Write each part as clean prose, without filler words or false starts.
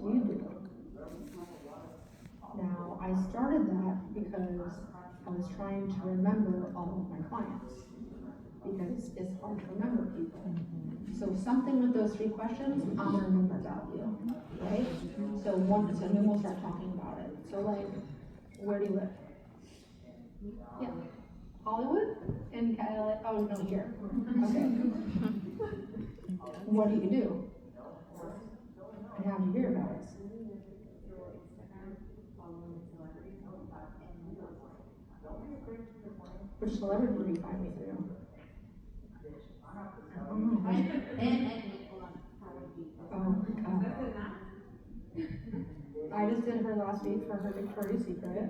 you do? Now, I started that because I was trying to remember all of my clients, because it's hard to remember people. So something with those 3 questions, I'm gonna remember about you, right? So then we'll start talking about it. So like, where do you live? Yeah, Hollywood? And oh no, here. Okay. What do you do? And how do you hear about us? Which celebrity did you find me through? Oh, I just did her last week for her Victoria's Secret.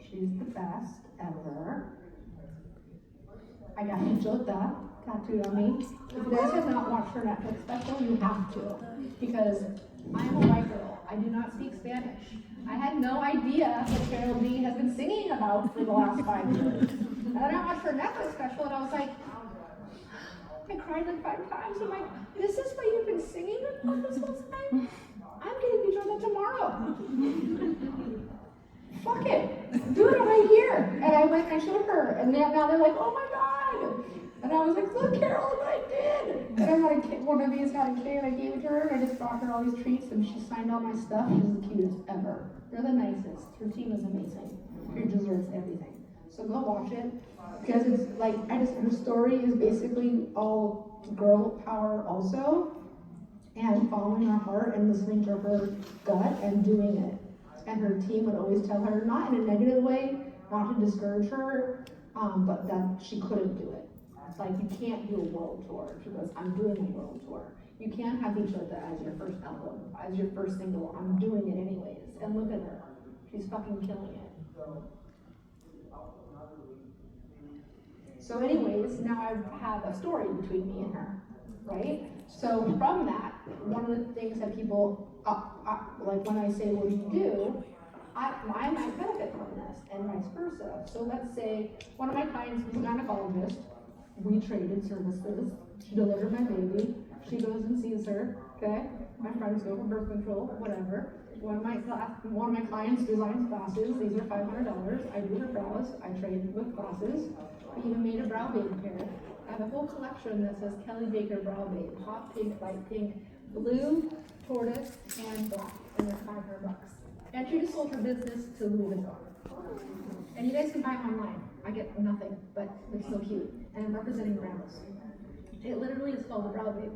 She's the best ever. I got Jota tattooed on me. If you guys have not watched her Netflix special, you have to. Because I'm a white girl. I do not speak Spanish. I had no idea what Carol D has been singing about for the last 5 years. And then I watched her Netflix special and I was like, I cried like 5 times. I'm like, this is what you've been singing about this whole time? I'm getting each other tomorrow. Fuck it. Do it right here. And I went and I showed her. And now they're like, oh my God. And I was like, look, Carol, what I did. And I had a kid, one of these had a kid, and I gave it to her. And I just brought her all these treats. And she signed all my stuff. She's the cutest ever. They're the nicest. Her team is amazing. Her deserves everything. So go watch it. Because it's like, her story is basically all girl power also. And following her heart and listening to her gut and doing it. And her team would always tell her, not in a negative way, not to discourage her, but that she couldn't do it. It's like, you can't do a world tour. She goes, I'm doing a world tour. You can't have each other as your first album, as your first single. I'm doing it anyways. And look at her. She's fucking killing it. So anyways, now I have a story between me and her, right? So from that, one of the things that people, like when I say, what do you do? I might benefit from this, and vice versa. So let's say one of my clients is a gynecologist. We traded services. She delivered my baby. She goes and sees her, okay? My friends go for birth control, whatever. One of my clients designs glasses. These are $500. I do her brows. I trade with glasses. We even made a brow babe pair. I have a whole collection that says Kelly Baker Brow Babe. Hot pink, light pink, blue, tortoise, and black. And they're $500. And she just sold her business to Louis Vuitton. And you guys can buy them online. I get nothing, but they're so cute. And I'm representing brows. It literally is called the Brow Babe.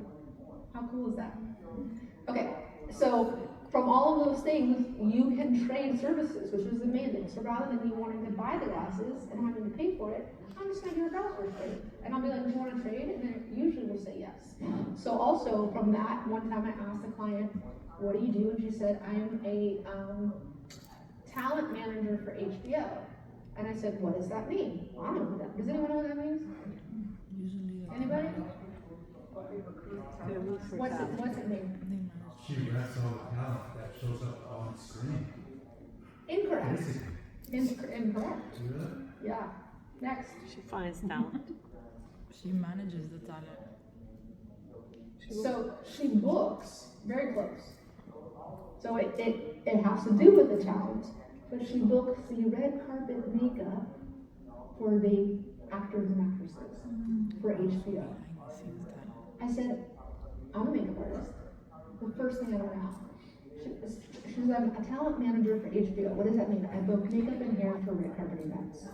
How cool is that? Okay, so from all of those things, you can trade services, which is amazing. So rather than me wanting to buy the glasses and having to pay for it, I'm just gonna get a brow for free. And I'll be like, do you want to trade? And they usually will say yes. So also from that, one time I asked a client, what do you do? And she said, I am a talent manager for HBO. And I said, what does that mean? I don't know what that, does anyone know what that means? Anybody? What's it mean? She reps all the talent that shows up on screen. Incorrect. Basically. Incorrect. Really? Yeah. Next. She finds talent. She manages the talent. So she books very close. So it has to do with the talent, but she books the red carpet makeup for the actors and actresses for HBO. I said, I'm a makeup artist. The first thing I went out. She's a talent manager for HBO. What does that mean? I book makeup and hair for red carpet events.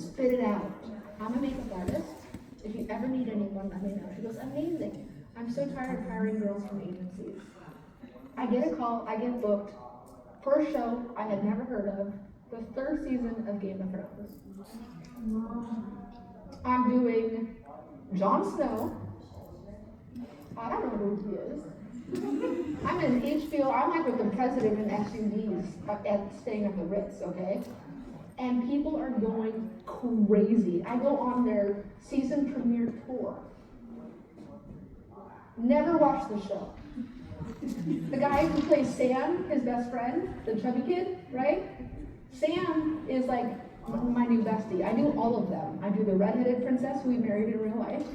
Spit it out. I'm a makeup artist. If you ever need anyone, let me know. She goes, amazing. I'm so tired of hiring girls from agencies. I get a call, I get booked. First show I had never heard of, the 3rd season of Game of Thrones. I'm doing Jon Snow. I don't know who he is. I'm in HBO, I'm like with the president in SUVs staying at the Ritz, okay? And people are going crazy. I go on their season premiere tour. Never watched the show. The guy who plays Sam, his best friend, the chubby kid, right? Sam is like my new bestie. I do all of them. I do the redheaded princess who he married in real life.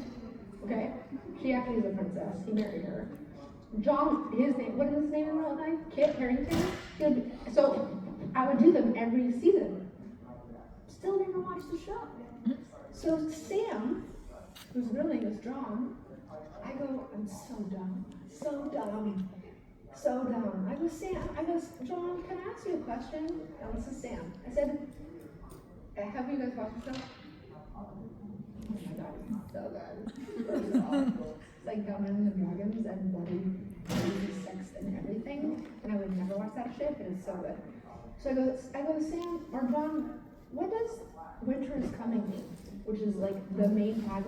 Okay? She actually is a princess. He married her. John, his name, what is his name in real life? Kit Harington. So I would do them every season. Still never watched the show. So Sam, whose real name is John, I go, I'm so dumb. So dumb. So dumb. I go, Sam, John, can I ask you a question? No, this is Sam. I said, have you guys watched the show? Oh my god, it's so good. First of all, it's like Dungeons and Dragons and bloody crazy sex and everything. And I would never watch that shit, but it's so good. So I go, Sam or John, what does Winter is Coming mean? Which is like the main tagline.